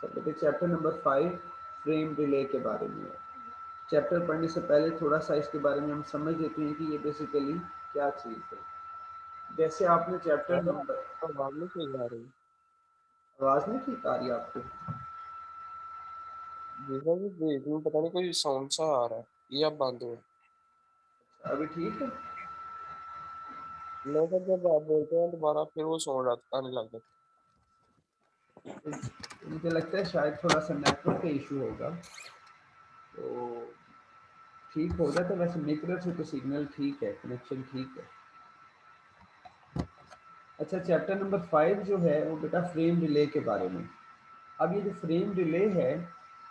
चलो तो chapter number 5 frame relay के बारे में है। चैप्टर पढ़ने से पहले थोड़ा सा इसके बारे में हम समझ लेते हैं कि ये बेसिकली क्या चीज़ है। जैसे आपने चैप्टर यार नंबर, तो आवाज नहीं सही आ रही। आवाज़ नहीं ठीक आ रही आपको? देखा कि बीच में पता नहीं कोई साउंड सा आ रहा है, ये अब बंद हुआ। अभी ठीक है? मैं कहा जब आप बोलते हैं दोबारा फिर वो साउंड आने लग जाता मुझे लगता है शायद थोड़ा सा नेटवर्क का इशू होगा, तो ठीक हो जाता। वैसे मेरी तरफ से तो सिग्नल ठीक है, कनेक्शन ठीक है। अच्छा, चैप्टर नंबर 5 जो है वो बेटा फ्रेम रिले के बारे में। अब ये जो फ्रेम रिले है,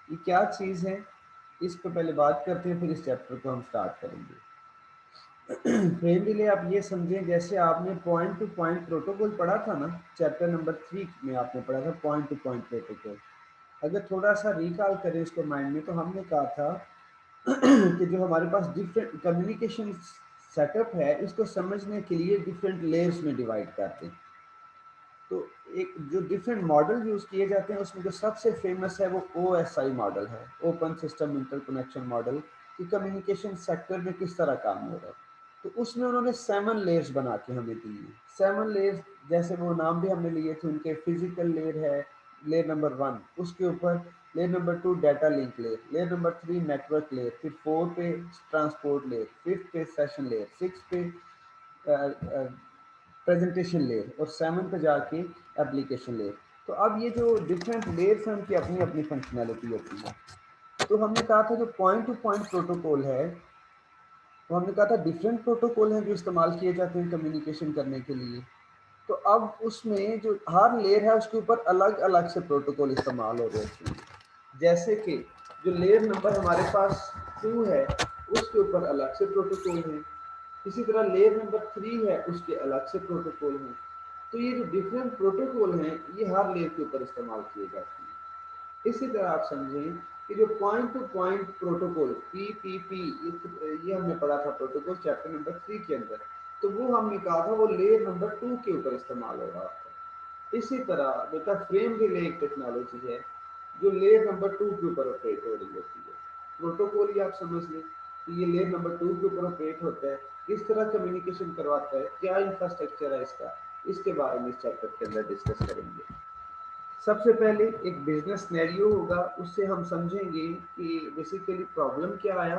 ये क्या चीज़ है, इस पर पहले बात करते हैं, फिर इस चैप्टर को हम स्टार्ट करेंगे। फ्रेम रिले आप ये समझें जैसे आपने पॉइंट टू पॉइंट प्रोटोकॉल पढ़ा था ना, चैप्टर नंबर 3 में आपने पढ़ा था पॉइंट टू पॉइंट प्रोटोकॉल। अगर थोड़ा सा रिकॉल करें इसको माइंड में, तो हमने कहा था कि जो हमारे पास डिफरेंट कम्युनिकेशन सेटअप है, इसको समझने के लिए डिफरेंट लेयर्स में डिवाइड करते हैं। तो एक जो डिफरेंट मॉडल यूज़ किए जाते हैं, उसमें जो सबसे फेमस है वो OSI मॉडल है, ओपन सिस्टम इंटरकनेक्शन मॉडल, कि कम्युनिकेशन सेक्टर में किस तरह काम हो रहा है। तो उसमें उन्होंने 7 लेयर्स बना के हमें दी है। 7 लेयर्स, जैसे वो नाम भी हमने लिए थे उनके, फिजिकल लेयर है लेयर नंबर 1, उसके ऊपर layer number 2 data link layer, layer number 3 network layer, फिर 4 पे ट्रांसपोर्ट लेयर, 5 पे सेशन लेयर, 6 पे प्रेजेंटेशन लेयर, और 7 पे जाके एप्लीकेशन लेयर। तो अब ये जो डिफरेंट लेयर्स हैं, उनकी अपनी अपनी फंक्शनैलिटी होती है। तो हमने कहा था जो पॉइंट टू पॉइंट प्रोटोकॉल है, तो हमने कहा था डिफरेंट प्रोटोकॉल हैं जो इस्तेमाल किए जाते हैं कम्युनिकेशन करने के लिए। तो अब उसमें जो हर लेयर है उसके ऊपर अलग अलग से प्रोटोकॉल इस्तेमाल हो रहे हैं। जैसे कि जो लेयर नंबर हमारे पास 2 है, उसके ऊपर अलग से प्रोटोकॉल है। इसी तरह लेयर नंबर 3 है, उसके अलग से प्रोटोकॉल हैं। तो ये जो डिफरेंट प्रोटोकॉल हैं, ये हर लेयर के ऊपर इस्तेमाल किए जाते हैं। इसी तरह आप समझें कि जो point two point protocol PPP, ये हमने पढ़ा था प्रोटोकॉल चैप्टर नंबर 3 के अंदर। तो वो हमने कहा था वो लेयर नंबर 2 के ऊपर इस्तेमाल हो रहा था। इसी तरह बेटा फ्रेम रिले एक टेक्नोलॉजी है जो लेयर नंबर 2 के ऊपर ऑपरेट हो रही होती है। प्रोटोकॉल ही आप समझ लें कि ये लेयर नंबर 2 के ऊपर ऑपरेट होता है, किस तरह कम्युनिकेशन करवाता है, क्या इंफ्रास्ट्रक्चर है इसका, इसके बारे में इस चैप्टर के अंदर डिस्कस करेंगे। सबसे पहले एक बिजनेस सिनेरियो होगा, उससे हम समझेंगे कि बेसिकली प्रॉब्लम क्या आया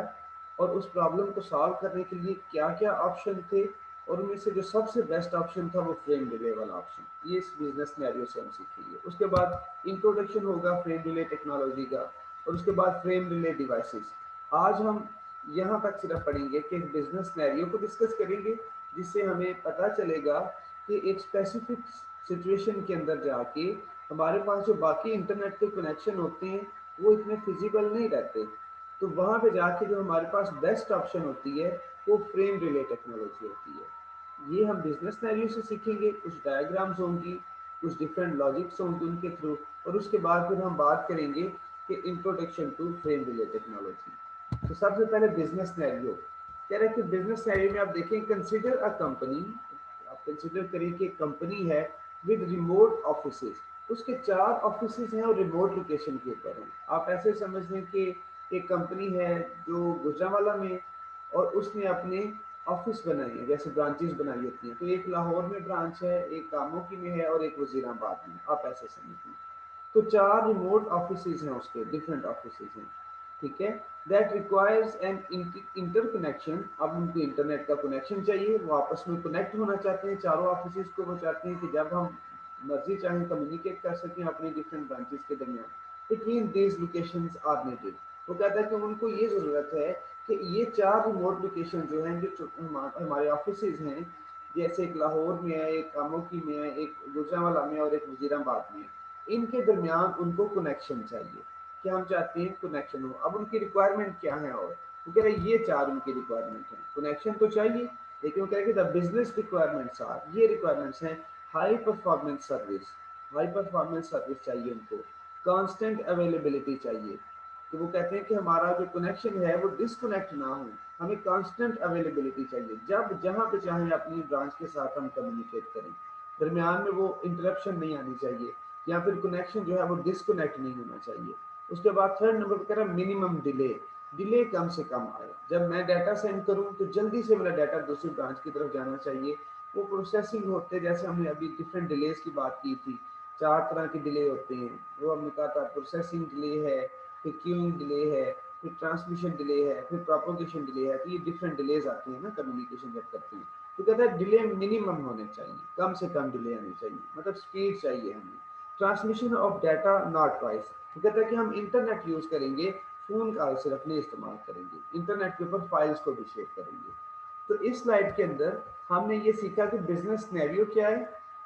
और उस प्रॉब्लम को सॉल्व करने के लिए क्या क्या ऑप्शन थे, और उनमें से जो सबसे बेस्ट ऑप्शन था वो फ्रेम रिले वाला ऑप्शन। ये इस बिजनेस सिनेरियो से हम सीखेंगे। उसके बाद इंट्रोडक्शन होगा फ्रेम रिले टेक्नोलॉजी का, और उसके बाद फ्रेम रिले डिवाइसेस। आज हम यहाँ तक सिर्फ पढ़ेंगे कि बिजनेस सिनेरियो को डिस्कस करेंगे, जिससे हमें पता चलेगा कि एक स्पेसिफिक सिचुएशन के अंदर जाके हमारे पास जो बाकी इंटरनेट के कनेक्शन होते हैं वो इतने फिजिबल नहीं रहते। तो वहाँ पे जाके जो हमारे पास बेस्ट ऑप्शन होती है वो फ्रेम रिले टेक्नोलॉजी होती है। ये हम बिजनेस सिनेरियो से सीखेंगे, कुछ डायग्राम्स होंगी, कुछ डिफरेंट लॉजिक्स होंगे उनके थ्रू, और उसके बाद फिर हम बात करेंगे कि introduction to frame relay technology. तो सबसे पहले बिजनेस सिनेरियो कह रहे हैं कि बिजनेस सिनेरियो में आप देखें, कंसिडर अ कंपनी, आप कंसिडर करिए कि एक कंपनी है विद रिमोट ऑफिसेज, उसके 4 ऑफिसेज हैं और रिमोट लोकेशन के ऊपर हैं। आप ऐसे समझ लें कि एक कंपनी है जो गुजरांवाला में, और उसने अपने ऑफिस बनाए हैं, जैसे ब्रांचेस बनाई होती हैं। तो एक लाहौर में ब्रांच है, एक कामोकी में है, और एक वजीराबाद में, आप ऐसे समझ लें। तो 4 रिमोट ऑफिसेज हैं उसके, डिफरेंट ऑफिसेज हैं, ठीक है। दैट रिक्वायर्स एन इंटरकनेक्शन, अब उनको इंटरनेट का कनेक्शन चाहिए, वो आपस में कनेक्ट होना चाहते हैं चारों ऑफिसेज को। वो चाहते हैं कि जब हम मर्जी चाहें कम्युनिकेट कर सकें अपने डिफरेंट ब्रांचेस के दरमियान। Between these locations are needed, वो कहता है कि उनको ये ज़रूरत है कि ये 4 रिमोट लोकेशन जो हैं, जो हमारे ऑफिसेज हैं, जैसे एक लाहौर में है, एक कामोकी में है, एक गुजरांवाला में, और एक वजीराबाद में, इनके दरमियान उनको कनेक्शन चाहिए। कि हम चाहते हैं कनेक्शन हो। अब उनकी रिक्वायरमेंट क्या है, और वो कह रहे हैं ये 4 उनकी रिक्वायरमेंट है। कनेक्शन तो चाहिए, लेकिन वो कह रहे हैं कि द बिजनेस रिक्वायरमेंट्स आर, ये रिक्वायरमेंट्स हैं, high performance service, high performance service चाहिए उनको, कांस्टेंट अवेलेबिलिटी चाहिए। तो वो कहते हैं कि हमारा जो कनेक्शन है वो डिसकनेक्ट ना हो, हमें कांस्टेंट अवेलेबिलिटी चाहिए, जब जहाँ पे चाहें अपनी ब्रांच के साथ हम कम्युनिकेट करें, दरमियान में वो इंटरप्शन नहीं आनी चाहिए। या फिर कनेक्शन जो है वो डिस्कनेक्ट नहीं होना चाहिए। उसके बाद थर्ड नंबर पर कह रहा है मिनिमम डिले, डिले कम से कम आए। जब मैं डाटा सेंड करूं तो जल्दी से मेरा डाटा दूसरी ब्रांच की तरफ जाना चाहिए। वो प्रोसेसिंग होते, जैसे हमने अभी डिफरेंट डिलेज की बात की थी, 4 तरह के डिले होते हैं। वो हमने कहा था प्रोसेसिंग डिले है, फिर क्यूइंग डिले है, फिर ट्रांसमिशन डिले है, फिर प्रोपोगेशन डिले है। तो ये डिफरेंट डिलेज आते हैं ना कम्युनिकेशन जब करते हैं। तो कहता है डिले मिनिमम होने चाहिए, कम से कम डिले आनी चाहिए, मतलब स्पीड चाहिए हमें। Transmission of data not vice, तो कहता है कि हम इंटरनेट यूज़ करेंगे, फ़ोन कॉल सिर्फ नहीं इस्तेमाल करेंगे, इंटरनेट के ऊपर फाइल्स को भी शेयर करेंगे। तो इस स्लाइड के अंदर हमने ये सीखा कि बिजनेस सिनेरियो क्या है,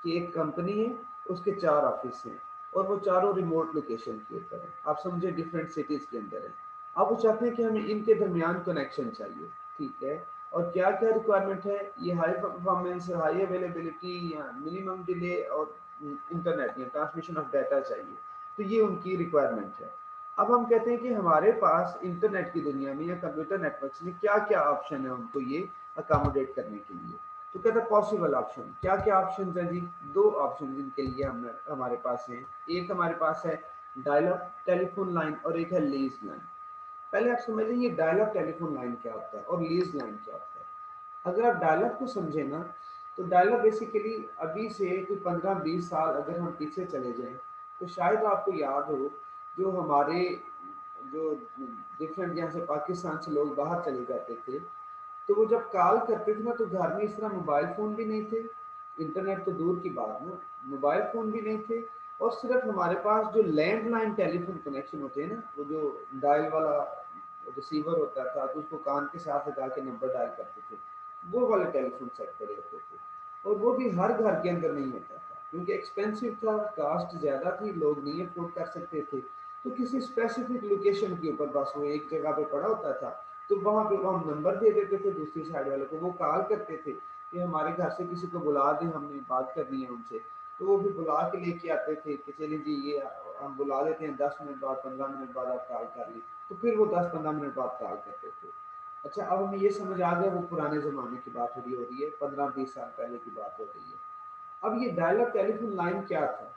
कि एक कंपनी है, उसके 4 ऑफिस हैं और वो चारों रिमोट लोकेशन के ऊपर है, आप समझे डिफरेंट सिटीज़ के अंदर है। अब वो चाहते हैं कि हमें इनके दरमियान कनेक्शन चाहिए, ठीक है। और क्या क्या रिक्वायरमेंट है, ये हाई परफॉर्मेंस, हाई अवेलेबिलिटी या मिनिमम डिले और इंटरनेट या ट्रांसमिशन ऑफ डाटा चाहिए। तो ये उनकी रिक्वायरमेंट है। अब हम कहते हैं कि हमारे पास इंटरनेट की दुनिया में या कंप्यूटर नेटवर्क्स में क्या क्या ऑप्शन है उनको ये अकोमोडेट करने के लिए। तो कहते हैं पॉसिबल ऑप्शन, क्या क्या ऑप्शन है जी, 2 ऑप्शन जिनके लिए हमारे पास हैं। एक हमारे पास है डायल अप टेलीफोन लाइन और एक है लीज लाइन। पहले आप समझ लीजिए डायल अप टेलीफोन लाइन क्या होता है और लीज लाइन क्या होता है। अगर आप डायल अप को समझे ना, तो डायल अप बेसिकली अभी से कोई 15-20 साल अगर हम पीछे चले जाएं, तो शायद आपको याद हो, जो हमारे जो डिफरेंट यहाँ से पाकिस्तान से लोग बाहर चले जाते थे, तो वो जब कॉल करते थे ना, तो घर में इस तरह मोबाइल फ़ोन भी नहीं थे, इंटरनेट तो दूर की बात ना, मोबाइल फ़ोन भी नहीं थे। और सिर्फ हमारे पास जो लैंडलाइन टेलीफोन कनेक्शन होते हैं ना, वो जो डायल वाला रिसीवर होता था, तो उसको कान के साथ लगा के नंबर डायल करते थे, वो वाले टेलीफोन सेट करे होते थे। और वो भी हर घर के अंदर नहीं होता था, क्योंकि एक्सपेंसिव था, कास्ट ज़्यादा थी, लोग नहीं अफोर्ड कर सकते थे। तो किसी स्पेसिफिक लोकेशन के ऊपर बस वो एक जगह पे पड़ा होता था, तो वहाँ पे वो हम नंबर दे देते थे दूसरी साइड वाले को, वो कॉल करते थे कि हमारे घर से किसी को बुला दें, हमने बात करनी है उनसे। तो वो भी बुला के लेके आते थे कि चलिए जी ये हम बुला देते हैं, 10 मिनट बाद 15 मिनट बाद आप कॉल कर ली। तो फिर वो 10-15 मिनट बाद कॉल करते थे। अच्छा, अब हमें ये समझ आ गया वो पुराने ज़माने की बात हो रही है, 15-20 साल पहले की बात हो रही है। अब ये डायल अप टेलीफोन लाइन क्या था?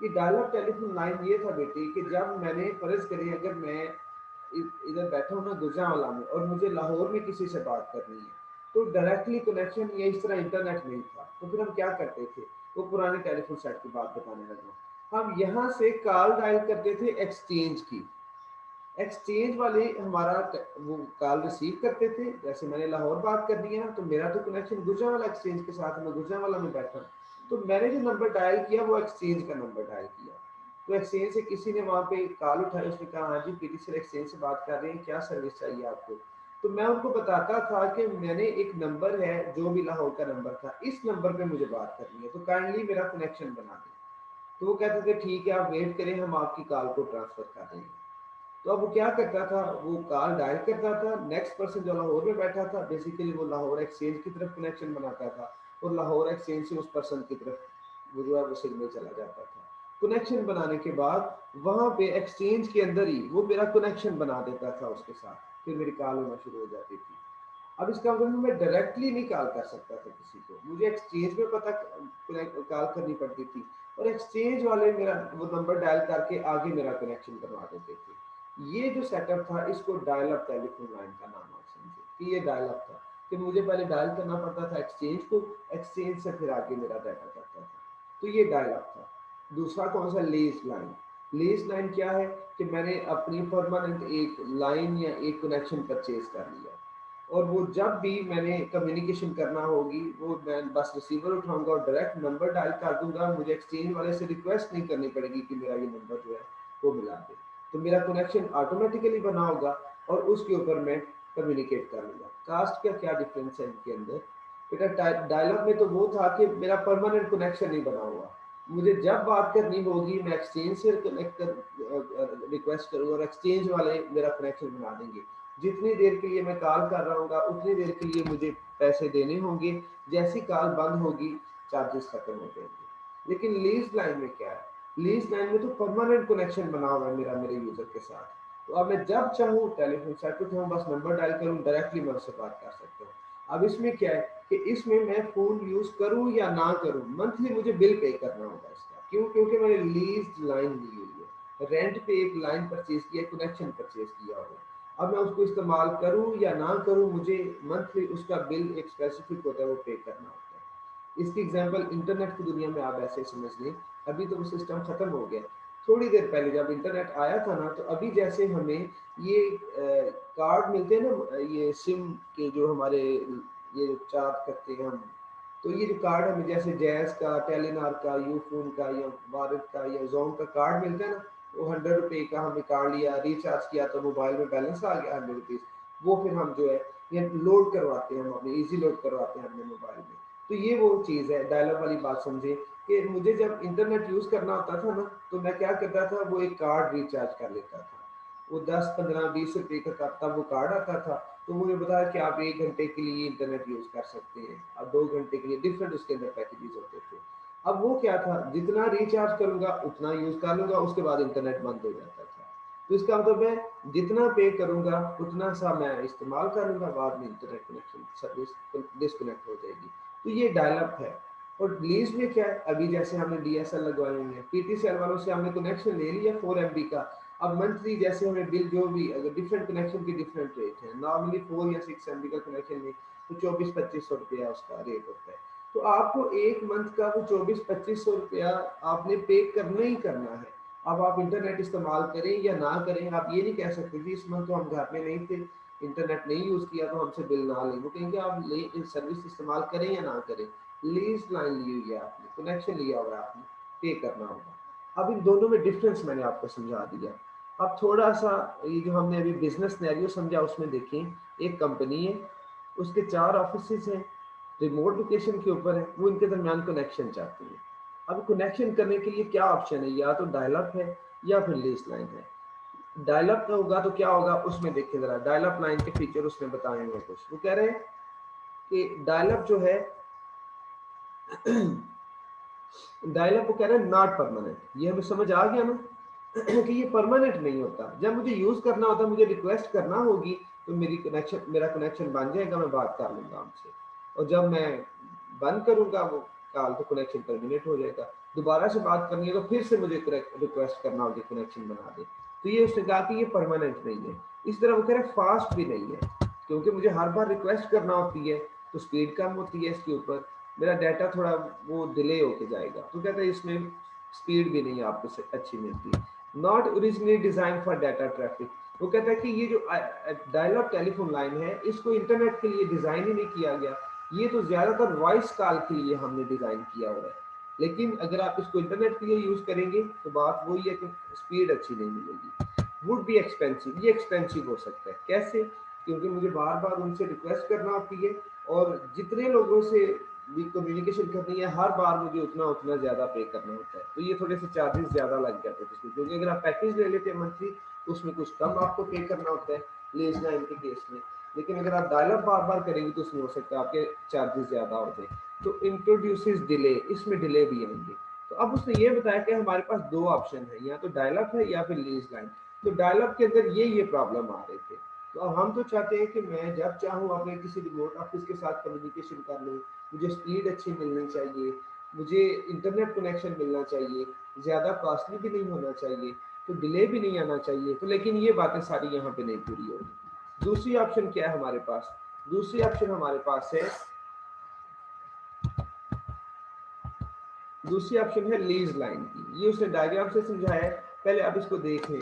ये डायल अप टेलीफोन लाइन ये था बेटे, कि जब मैंने फ़र्ज़ करिए अगर मैं इधर बैठा हूँ ना गुजरांवाला में, और मुझे लाहौर में किसी से बात करनी है, तो डायरेक्टली कनेक्शन या इस तरह इंटरनेट नहीं था, तो फिर हम क्या करते थे, वो पुराने टेलीफोन सेट की बात बताने लगा। हम यहाँ से कॉल डायल करते थे एक्सचेंज की, एक्सचेंज वाले हमारा वो कॉल रिसीव करते थे। जैसे मैंने लाहौर बात करनी है ना, तो मेरा तो कनेक्शन गुजरांवाला एक्सचेंज के साथ, मैं गुजरांवाला में बैठा हूँ, तो मैंने जो नंबर डायल किया वो एक्सचेंज का नंबर डायल किया। तो एक्सचेंज से किसी ने वहाँ पे कॉल उठाई, उसने कहा हाँ जी पीटी सर एक्सचेंज से बात कर रहे हैं, क्या सर्विस चाहिए आपको। तो मैं उनको बताता था कि मैंने एक नंबर है जो भी लाहौर का नंबर था, इस नंबर पे मुझे बात करनी है, तो काइंडली मेरा कनेक्शन बना दें। तो वो कहते थे ठीक है आप वेट करें, हम आपकी कॉल को ट्रांसफर कर देंगे। तो अब वो क्या करता था, वो कॉल डायल करता था, नेक्स्ट पर्सन जो लाहौर में बैठा था, बेसिकली वो लाहौर एक्सचेंज की तरफ कनेक्शन बनाता था, और लाहौर एक्सचेंज से उस पर्सन की तरफ वो जो है वो सिग्नल चला जाता था। कनेक्शन बनाने के बाद वहाँ पे एक्सचेंज के अंदर ही वो मेरा कनेक्शन बना देता था उसके साथ, फिर मेरी कॉल होना शुरू हो जाती थी। अब इसका मतलब मैं डायरेक्टली नहीं कॉल कर सकता था किसी को, मुझे एक्सचेंज में पता कॉल करनी पड़ती थी, और एक्सचेंज वाले मेरा वो नंबर डायल करके आगे मेरा कनेक्शन करवा देते थे। ये जो सेटअप था इसको डायल अप टेलीफोन लाइन का नाम आप समझे कि ये डायल अप था, कि मुझे पहले डायल करना पड़ता था एक्सचेंज को, एक्सचेंज से फिर आगे मेरा डाटा करता था। तो ये डायल अप था। दूसरा कौन सा, लीज लाइन। लीज लाइन क्या है, कि मैंने अपनी परमानेंट एक लाइन या एक कनेक्शन परचेज कर लिया, और वो जब भी मैंने कम्युनिकेशन करना होगी, वो मैं बस रिसीवर उठाऊंगा और डायरेक्ट नंबर डायल कर दूंगा, मुझे एक्सचेंज वाले से रिक्वेस्ट नहीं करनी पड़ेगी कि मेरा ये नंबर जो है वो मिला दे। तो मेरा कनेक्शन ऑटोमेटिकली बना होगा और उसके ऊपर मैं कम्युनिकेट कर लूँगा। कास्ट का क्या डिफरेंस है इनके अंदर, बेटा डायलॉग में तो वो था कि मेरा परमानेंट कनेक्शन नहीं बना हुआ, मुझे जब बात करनी होगी मैं एक्सचेंज से कनेक्ट कर रिक्वेस्ट करूँगा और एक्सचेंज वाले मेरा कनेक्शन बना देंगे। जितनी देर के लिए मैं कॉल कर रहा हूँ उतनी देर के लिए मुझे पैसे देने होंगे, जैसी कॉल बंद होगी चार्जेस खत्म हो जाएंगे। लेकिन लीज लाइन में क्या है, लीज लाइन में तो परमानेंट कनेक्शन बना हुआ है मेरा मेरे यूजर के साथ। तो अब मैं जब चाहूँ टेलीफोन सेट उठाऊँ, बस नंबर डायल करूँ, डायरेक्टली मैं उससे बात कर सकता हूँ। अब इसमें क्या है कि इसमें मैं फ़ोन यूज़ करूँ या ना करूँ, मंथली मुझे बिल पे करना होगा इसका। क्यों? क्योंकि मैंने लीज लाइन ली हुई है, रेंट पे एक लाइन परचेज किया, कनेक्शन परचेज किया हुआ। अब मैं उसको इस्तेमाल करूं या ना करूं, मुझे मंथली उसका बिल एक स्पेसिफिक होता है, वो पे करना होता है। इसकी एग्जांपल इंटरनेट की दुनिया में आप ऐसे समझ लें, अभी तो वो सिस्टम खत्म हो गया। थोड़ी देर पहले जब इंटरनेट आया था ना, तो अभी जैसे हमें ये कार्ड मिलते हैं ना, ये सिम के जो हमारे ये चार्ज करते हैं हम, तो ये जो कार्ड हमें जैसे जैस का, टेलीनार का, यूफोन का या भारत का या जोन का कार्ड मिलता है ना, वो 100 रुपये का हमने कार्ड लिया, रिचार्ज किया तो मोबाइल में बैलेंस आ गया 100 रुपीज़, वो फिर हम जो है ये लोड करवाते हैं, हम अपने ईजी लोड करवाते हैं अपने मोबाइल में। तो ये वो चीज़ है, डायलॉग वाली बात समझे कि मुझे जब इंटरनेट यूज़ करना होता था ना, तो मैं क्या करता था, वो एक कार्ड रिचार्ज कर लेता था। वो 10, 15, 20 रुपये का तब वो कार्ड आता था, तो मुझे बताया कि आप 1 घंटे के लिए इंटरनेट यूज़ कर सकते हैं, अब 2 घंटे के लिए, डिफरेंट उसके अंदर पैकेजेस होते थे। अब वो क्या था, जितना रिचार्ज करूंगा उतना यूज़ कर लूंगा, उसके बाद इंटरनेट बंद हो जाता था। तो इसका मतलब है जितना पे करूंगा उतना सा मैं इस्तेमाल करूंगा, बाद में इंटरनेट कनेक्शन सर्विस डिस्कनेक्ट हो जाएगी। तो ये डायलअप है। और लीज में क्या है, अभी जैसे हमने डीएसएल लगवाए हुए हैं, पीटीसीएल वालों से हमने कनेक्शन ले लिया 4 MB का। अब मंथली जैसे हमें बिल जो भी, अगर डिफरेंट कनेक्शन की डिफरेंट रेट है, नॉर्मली 4 या 6 MB का कनेक्शन में तो 24-2500 रुपया उसका रेट होता है। तो आपको एक मंथ का वो 24-2500 रुपया आपने पे करना ही करना है। अब आप इंटरनेट इस्तेमाल करें या ना करें, आप ये नहीं कह सकते कि इस मंथ तो हम घर में नहीं थे, इंटरनेट नहीं यूज़ किया तो हमसे बिल ना लें। वो कहेंगे आप ले सर्विस इस्तेमाल करें या ना करें, लीज लाइन ली हुई है आपने, कनेक्शन लिया हुआ है आपने, पे करना होगा। अब इन दोनों में डिफरेंस मैंने आपको समझा दिया। अब थोड़ा सा ये जो हमने अभी बिजनेस सिनेरियो समझा, उसमें देखें, एक कंपनी है, उसके 4 ऑफिस हैं, रिमोट लोकेशन के ऊपर है, वो इनके दरमियान कनेक्शन चाहती है। अब कनेक्शन करने के लिए क्या ऑप्शन है, या तो डायलअप है या फिर लीज लाइन है। डायलअप का होगा तो क्या होगा, उसमें देखिए जरा डायलअप लाइन के फीचर उसमें बताए हुए कुछ। वो कह रहे हैं कि डायलअप जो है डायलअप वो कह रहे हैं नॉट परमानेंट। ये हमें समझ आ गया ना कि ये परमानेंट नहीं होता। जब मुझे यूज करना होता, मुझे रिक्वेस्ट करना होगी, तो मेरा कनेक्शन बन जाएगा, मैं बात कर लूंगा हमसे। और जब मैं बंद करूंगा वो कॉल, तो कनेक्शन टर्मिनेट हो जाएगा। दोबारा से बात करनी है तो फिर से मुझे रिक्वेस्ट करना होगी, कनेक्शन बना दे। तो ये उसने कहा कि ये परमानेंट नहीं है। इस तरह वो कह रहे फास्ट भी नहीं है, क्योंकि मुझे हर बार रिक्वेस्ट करना होती है तो स्पीड कम होती है इसके ऊपर, मेरा डाटा थोड़ा वो डिले होके जाएगा। तो कहते हैं इसमें स्पीड भी नहीं आपको अच्छी मिलती। Not originally design for data traffic. वो कहता है कि ये जो डायलॉग टेलीफोन लाइन है, इसको इंटरनेट के लिए डिजाइन ही नहीं किया गया। ये तो ज्यादातर वॉइस कॉल के लिए हमने डिजाइन किया हुआ है। लेकिन अगर आप इसको इंटरनेट के लिए यूज करेंगे तो बात वही है कि स्पीड अच्छी नहीं मिलेगी। वुड बी एक्सपेंसिव, ये एक्सपेंसिव हो सकता है। कैसे? क्योंकि मुझे बार बार उनसे रिक्वेस्ट करना होती है, और जितने लोगों से भी कम्युनिकेशन करनी है, हर बार मुझे उतना उतना ज़्यादा पे करना होता है। तो ये थोड़े से चार्जेस ज़्यादा लग जाते हैं इसमें, क्योंकि अगर आप पैकेज ले लेते हैं मंथली, तो उसमें कुछ कम आपको पे करना होता है लेस लाइन के केस में। लेकिन अगर आप डायलअप बार बार करेंगे तो उसमें हो सकता है आपके चार्जेस ज़्यादा हो जाए। तो इंट्रोड्यूसेस डिले, इसमें डिले भी आएंगे। तो अब उसने ये बताया कि हमारे पास 2 ऑप्शन है, या तो डायलअप है या फिर लीज लाइन। तो डायलअप के अंदर ये प्रॉब्लम आ रहे थे। तो अब हम तो चाहते हैं कि मैं जब चाहूँ अपने किसी रिमोट ऑफिस के साथ कम्युनिकेशन कर लूँ, मुझे स्पीड अच्छी मिलनी चाहिए, मुझे इंटरनेट कनेक्शन मिलना चाहिए, ज़्यादा कॉस्टली भी नहीं होना चाहिए, तो डिले भी नहीं आना चाहिए। तो लेकिन ये बातें सारी यहाँ पे नहीं पूरी होगी। दूसरी ऑप्शन क्या है हमारे पास? दूसरी ऑप्शन हमारे पास है, दूसरी ऑप्शन है लीज लाइन की। ये उसने डायग्राम से समझाया है। पहले आप इसको देख लें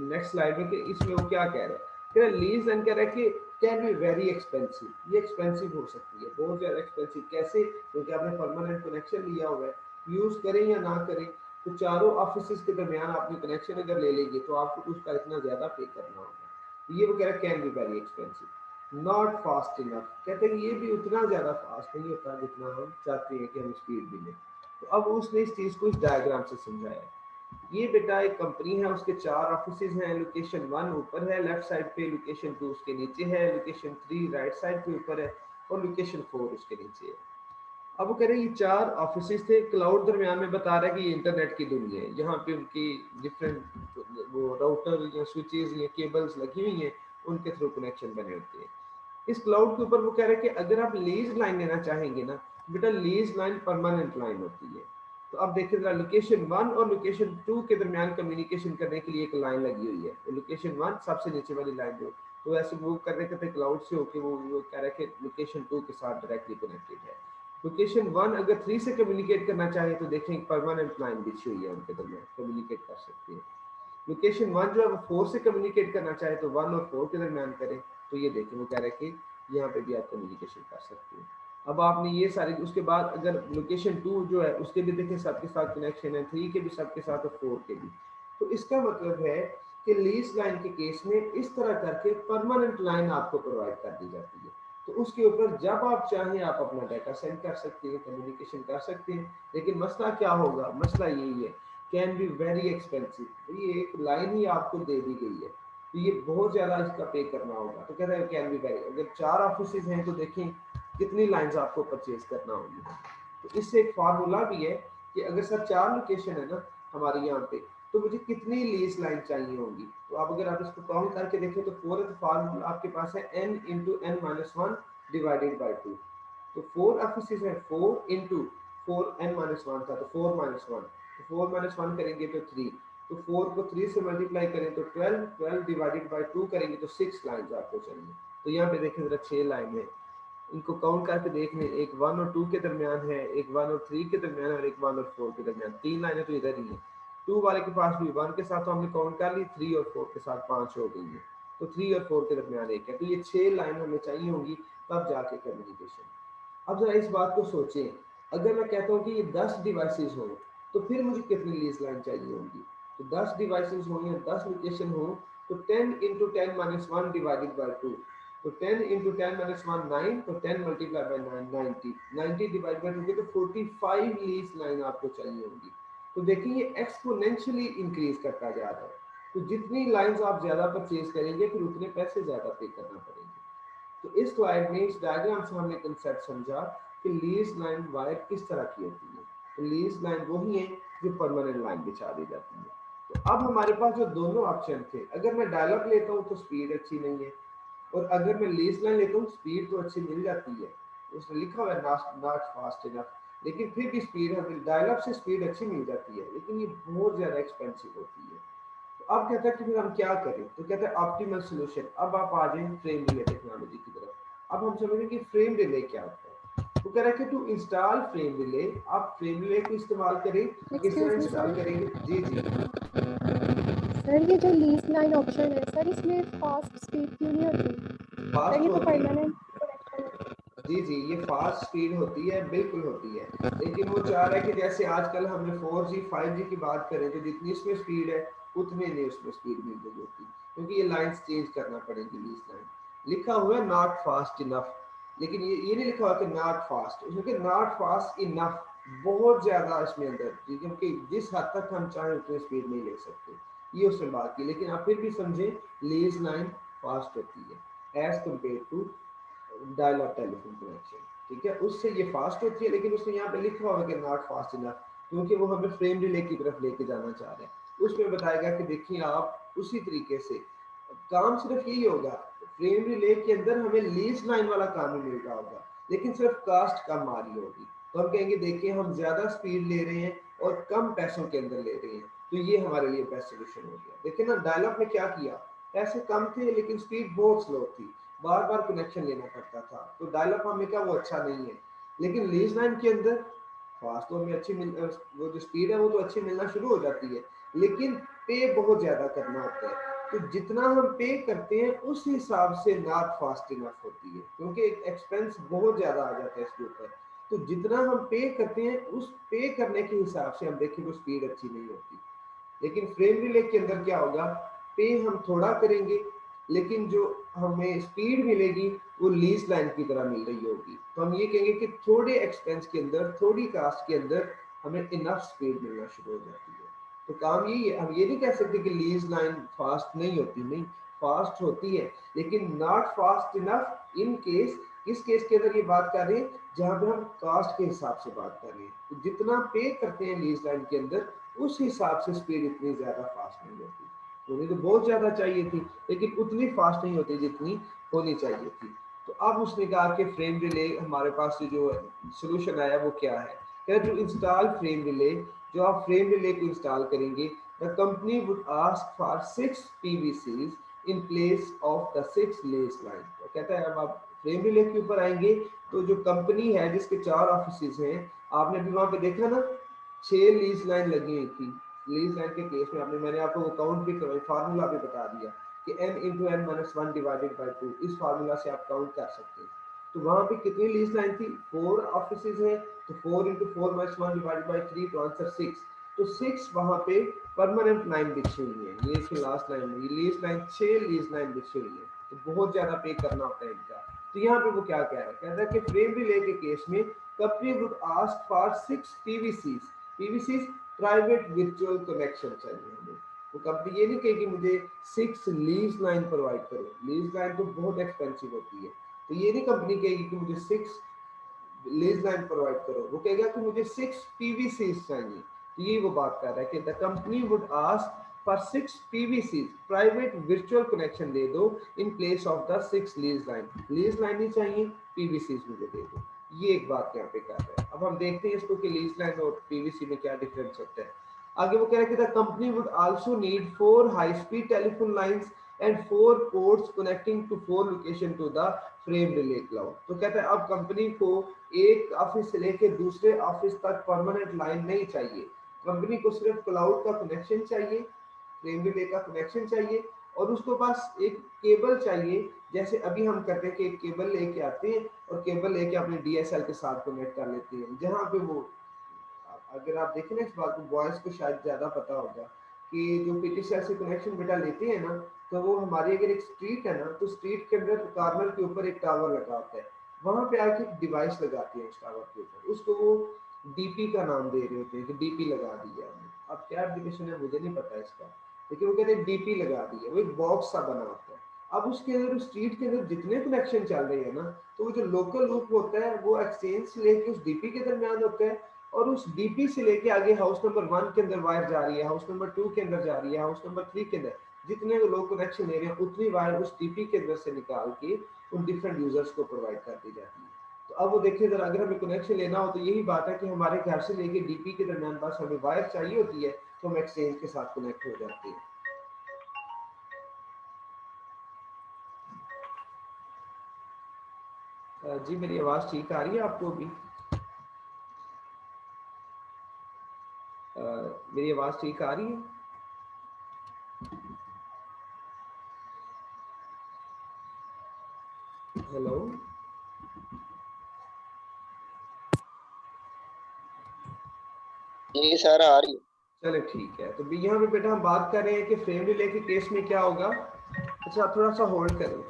नेक्स्ट स्लाइड में कि इसमें वो क्या कह रहा है। कह रहा है लीज लाइन कह रहा है कि कैन बी वेरी एक्सपेंसिव। ये एक्सपेंसिव हो सकती है, बहुत ज़्यादा एक्सपेंसिव। कैसे? क्योंकि आपने परमानेंट कनेक्शन लिया हुआ है, यूज़ करें या ना करें, तो चारों ऑफिस के दरमियान आपने कनेक्शन अगर ले लेंगे तो आपको उसका इतना ज़्यादा पे करना होगा। ये वो कह रहा है can be very expensive. Not fast enough, कहते हैं ये भी उतना ज़्यादा फास्ट नहीं होता जितना हम चाहते हैं कि हम स्पीड मिले। तो अब उसने इस चीज़ को इस डायग्राम से समझाया। ये बेटा एक कंपनी है, उसके 4 ऑफिसेज हैं। लोकेशन 1 ऊपर है लेफ्ट साइड पे, लोकेशन 2 उसके नीचे है, लोकेशन 3 राइट साइड पे ऊपर है, और लोकेशन 4 उसके नीचे है। अब वो कह रहे हैं ये 4 ऑफिसेज थे। क्लाउड दरमियान में बता रहा है कि ये इंटरनेट की दुनिया है, यहाँ पे उनकी डिफरेंट वो राउटर या स्विचेस या केबल्स लगी हुई हैं, उनके थ्रू कनेक्शन बने होते हैं। इस क्लाउड के ऊपर वो कह रहे हैं कि अगर आप लीज लाइन लेना चाहेंगे ना बेटा, लीज लाइन परमानेंट लाइन होती है। तो अब देखिए जरा लोकेशन 1 और लोकेशन 2 के दरमियान कम्युनिकेशन करने के लिए एक लाइन लगी हुई है। तो लोकेशन 1 सबसे नीचे वाली लाइन जो तो ऐसे मूव कर रहे थे क्लाउड से होके वो कह रहा है कि लोकेशन 2 के साथ डायरेक्टली कनेक्टेड है। लोकेशन 1 अगर 3 से कम्युनिकेट करना चाहे तो देखें एक परमानेंट लाइन बिछी हुई है उनके दरमियान, कम्युनिकेट कर सकती है। लोकेशन 1 जो है वो 4 से कम्युनिकेट करना चाहे तो 1 और 4 के दरमियान करें। तो ये देखें वो कह रहा है कि यहाँ पे भी आप कम्युनिकेशन कर सकते हैं। अब आपने ये सारे उसके बाद अगर लोकेशन 2 जो है उसके भी देखें सबके साथ कनेक्शन है, 3 के भी सबके साथ और 4 के भी। तो इसका मतलब है कि लीज लाइन के केस में इस तरह करके परमानेंट लाइन आपको प्रोवाइड कर दी जाती है। तो उसके ऊपर जब आप चाहें आप अपना डाटा सेंड कर सकते हैं, कम्युनिकेशन कर सकते हैं। लेकिन मसला क्या होगा, मसला यही है कैन बी वेरी एक्सपेंसिव। ये एक लाइन ही आपको दे दी गई है तो ये बहुत ज़्यादा इसका पे करना होगा। तो कहते हैं कैन बी वेरी, अगर 4 ऑफिस हैं तो देखें कितनी लाइंस आपको परचेज करना होगी। तो इससे एक फार्मूला भी है कि अगर सर 4 लोकेशन है ना हमारे यहाँ पे तो मुझे कितनी लीज लाइन चाहिए होगी। तो आप अगर आप इसको काउंट करके देखें तो फोर्थ फार्मूला आपके पास है n into n minus one divided by 2। तो 4 ऑफिस है, 4 इंटू 4n-1 था तो 4-1, तो 4-1 करेंगे तो 3, तो 4 को 3 से मल्टीप्लाई करें तो 12, 12 डिवाइडेड बाई 2 करेंगे तो 6 लाइंस आपको चाहिए। तो यहाँ पे देखें जरा 6 लाइन है, इनको काउंट करके देख लें, एक 1 और 2 के दरमियान है, एक 1 और 3 के दरमियान और एक 1 और 4 के दरमियान। 3 लाइनें तो इधर ही हैं। 2 वाले के पास भी 1 के साथ तो हमने काउंट कर ली, 3 और 4 के साथ 5 हो गई है। तो 3 और 4 के दरमियान एक है। तो ये 6 लाइन हमें चाहिए होंगी तब जाके कम्युनिकेशन। अब जरा इस बात को सोचें, अगर मैं कहता हूँ कि ये 10 डिवाइसेस हो तो फिर मुझे कितनी लीज लाइन चाहिए होगी। तो 10 डिवाइसेस हो या 10 लोकेशन हो तो 10 इंटू 10-1 डिवाइडेड बाई 2, तो 10 इंटू 10-1 9, तो 10 मल्टीप्लाई बाई 9 90, 90 डिवाइड बाई 2 तो 45 लीज लाइन आपको चाहिए होगी। तो देखिए ये एक्सपोनेंशियली इंक्रीज करता जा रहा है। तो जितनी लाइंस आप ज्यादा परचेज करेंगे फिर उतने पैसे ज्यादा पे करना पड़ेंगे। तो इस स्लाइड में इस डायग्राम से हमने कंसेप्ट समझा कि लीज लाइन वायर किस तरह की होती है। तो लीज लाइन वही है जो परमानेंट लाइन बिछा दी जाती है। तो अब हमारे पास जो दोनों ऑप्शन थे, अगर मैं डायलअप लेता हूँ तो स्पीड अच्छी नहीं है, और अगर मैं लीज लाइन लेता हूँ स्पीड तो अच्छी मिल जाती है, उसमें लिखा हुआ है नॉट फास्ट इनफ, लेकिन फिर भी स्पीड हमें डायलअप से स्पीड अच्छी मिल जाती है, लेकिन ये बहुत ज़्यादा एक्सपेंसिव होती है। तो अब कहता है कि फिर हम क्या करें, तो कहते हैं ऑप्टिमल सोल्यूशन। अब आप आ जाए फ्रेम रिले टेक्नोलॉजी की तरफ। अब हम समझेंगे कि फ्रेम रिले क्या होता है। तो कह रहा है कि टू इंस्टॉल फ्रेम रिले, आप फ्रेम रिले को इस्तेमाल करें। किस तरह एक्सक्यूज मी इंस्टॉल सर, करेंगे? जी जी सर ये जो लीज लाइन ऑप्शन है सर, इसमें फास्ट स्पीड क्यों नहीं होती सर? फास्ट ये तो होती, परमानेंट कनेक्शन है। जी जी ये फास्ट स्पीड होती है, बिल्कुल होती है। लेकिन वो चाह रहा है कि जैसे आजकल हमने 4G 5G की बात करें तो जितनी इसमें स्पीड है उतने नहीं उसमें स्पीड मिल रही होती, क्योंकि ये लाइंस चेंज करना पड़ेगी। लीज लाइन लिखा हुआ है नॉट फास्ट इनफ, लेकिन ये नहीं लिखा हुआ कि नॉट फास्ट, उसमें कि नॉट फास्ट इनफ, बहुत ज्यादा इसमें अंदर, क्योंकि जिस हद तक हम चाहें उतनी स्पीड नहीं ले सकते, ये उसने बात की। लेकिन आप फिर भी समझे लीज लाइन फास्ट होती है as compared to dial up telephone connection, ठीक है, उससे ये फास्ट होती है। लेकिन उसने यहाँ पे लिखा हुआ है कि नॉट फास्ट इनफ, क्योंकि वो हमें फ्रेम रिले की तरफ लेके जाना चाह रहे हैं। उसमें बताएगा कि देखिए आप उसी तरीके से काम सिर्फ यही होगा, फ्रेम रिले के अंदर हमें लीज लाइन वाला काम ही मिल रहा होगा, लेकिन सिर्फ कास्ट कम आ रही होगी। तो हम कहेंगे देखिए हम ज्यादा स्पीड ले रहे हैं और कम पैसों के अंदर ले रहे हैं, तो ये हमारे लिए बेस्ट सोल्यूशन हो गया। देखिए ना डायलअप में क्या किया, पैसे कम थे लेकिन स्पीड बहुत स्लो थी, बार बार कनेक्शन लेना पड़ता था। तो डायलअप हमें क्या वो अच्छा नहीं है। लेकिन लीज लाइन के अंदर फास्ट तो हमें अच्छी मिल, वो जो स्पीड है वो तो अच्छी मिलना शुरू हो जाती है, लेकिन पे बहुत ज्यादा करना होता है। तो जितना हम पे करते हैं उस हिसाब से नॉट फास्ट इनफ होती है, क्योंकि एक्सपेंस बहुत ज्यादा आ जाता है इसके ऊपर। तो जितना हम पे करते हैं उस पे करने के हिसाब से हम देखें तो स्पीड अच्छी नहीं होती। लेकिन फ्रेम रिले के अंदर क्या होगा, पे हम थोड़ा करेंगे लेकिन जो हमें स्पीड मिलेगी वो लीज लाइन की तरह मिल रही होगी। तो हम ये कहेंगे कि थोड़े एक्सपेंस के अंदर, थोड़ी कास्ट के अंदर हमें इनफ स्पीड मिलना शुरू हो जाती है। तो काम यही है, हम ये नहीं कह सकते कि लीज लाइन फास्ट नहीं होती, नहीं फास्ट होती है, लेकिन not fast enough in case. किस केस के अंदर ये बात कर रहे हैं, जहां पे हम कास्ट के हिसाब से बात कर रहे हैं। तो जितना पे करते हैं लीज लाइन के अंदर उस हिसाब से स्पीड इतनी ज्यादा फास्ट नहीं होती। उन्हें तो बहुत ज्यादा चाहिए थी लेकिन उतनी फास्ट नहीं होती जितनी होनी चाहिए थी। तो अब उसने कहा कि फ्रेम रिले हमारे पास जो सोल्यूशन आया वो क्या है। टू इंस्टॉल फ्रेम रिले, जो आप फ्रेम रिले को इंस्टॉल करेंगे, the company would ask for 6 PVCs in place of the 6 lease line. तो कहता है अब आप फ्रेम रिले के ऊपर आएंगे तो जो कंपनी है जिसके 4 ऑफिस हैं, आपने भी वहां पे देखा ना 6 लीज लाइन लगी हुई थी। लीज लाइन के केस में मैंने आपको काउंट भी करवाई, फार्मूला भी बता दिया कि n × n - 1 डिवाइडेड बाय 2, इस फार्मूला से आप काउंट कर सकते हैं। तो वहां पे कितनी लीज लाइन थी, 4 ऑफिसेज है, तो 4 × 4 - 1 डिवाइडेड बाय 3, तो आंसर 6। तो 6 वहां पे परमानेंट लाइन बिछी हुई है, ये इसकी लास्ट लाइन है, ये लीज लाइन 6 लीज लाइन बिछी हुई है, तो बहुत ज्यादा पे करना होता है इनका। तो यहाँ पे वो क्या कह रहा है, कहता है कि फ्रेम रिले के केस में company would ask for 6 PVCs private virtual connection चाहिए हमें। वो कंपनी ये नहीं कहेगी मुझे 6 लीज लाइन प्रोवाइड करो, लीज लाइन तो बहुत एक्सपेंसिव होती है, तो ये नहीं कंपनी कहेगी कि मुझे 6 लीज लाइन प्रोवाइड करो, वो कहेगा कि मुझे 6 PVCs चाहिए। तो ये वो बात कर रहा है कि the company would ask for 6 PVCs private virtual connection दे दो in place of the 6 lease line, lease line ही चाहिए, PVCs मुझे दे दो। ये एक बात यहाँ पे कर रहा है। अब हम देखते हैं इसको कि लीज लाइन और PVC में क्या डिफरेंस होता है। आगे वो कह रहा है कि the company would also need 4 high speed telephone lines and 4 ports connecting to 4 location to the frame relay cloud. तो कहता है अब कंपनी को एक ऑफिस से लेकर दूसरे ऑफिस तक परमानेंट लाइन नहीं चाहिए, कंपनी को सिर्फ क्लाउड का कनेक्शन चाहिए, फ्रेम रिले का कनेक्शन चाहिए, और उसको पास एक केबल चाहिए। जैसे अभी हम करते हैं कि एक केबल लेके आते हैं और केबल लेके अपने DSL के साथ कनेक्ट कर लेते हैं, जहाँ पे वो अगर आप देखें ना इस बात को, बॉयज को शायद ज्यादा पता होगा कि जो PTCL से कनेक्शन बेटा लेते हैं ना, तो वो हमारी अगर एक स्ट्रीट है ना, तो स्ट्रीट के अंदर कॉर्नर के ऊपर एक टावर लगा होता है, वहां पे आके एक डिवाइस लगाते हैं उस टावर के ऊपर, उसको वो DP का नाम दे रहे होते हैं कि DP लगा दिया हमने। अब क्या एप्लीकेशन है मुझे नहीं पता इसका, लेकिन वो कहते हैं DP लगा दिया, वो एक बॉक्स सा बना होता है। अब उसके अंदर स्ट्रीट के अंदर जितने कनेक्शन चल रहे हैं ना, तो वो जो लोकल लूप होता है वो एक्सचेंज से लेके उस DP के दरमियान होता है, और उस DP से लेके आगे हाउस नंबर 1 के अंदर वायर जा रही है, हाउस नंबर 2 के अंदर जा रही है, हाउस नंबर 3 के अंदर, जितने लोग कनेक्शन ले रहे हैं उतनी वायर उस DP के अंदर से निकाल के उन डिफरेंट यूजर्स को प्रोवाइड कर दी जाती है। तो अब वो देखिए जरा, अगर हमें कनेक्शन लेना हो तो यही बात है कि हमारे घर से लेके DP के दरमियान बस हमें वायर चाहिए होती है, तो हम एक्सचेंज के साथ कनेक्ट हो जाते हैं। जी मेरी आवाज ठीक आ रही है आपको भी? मेरी आवाज ठीक आ रही है? हेलो, ये सर आ रही है। चले ठीक है। तो यहाँ पे बेटा हम बात कर रहे हैं कि फ्रेम रिले के केस में क्या होगा। अच्छा थोड़ा सा होल्ड करें।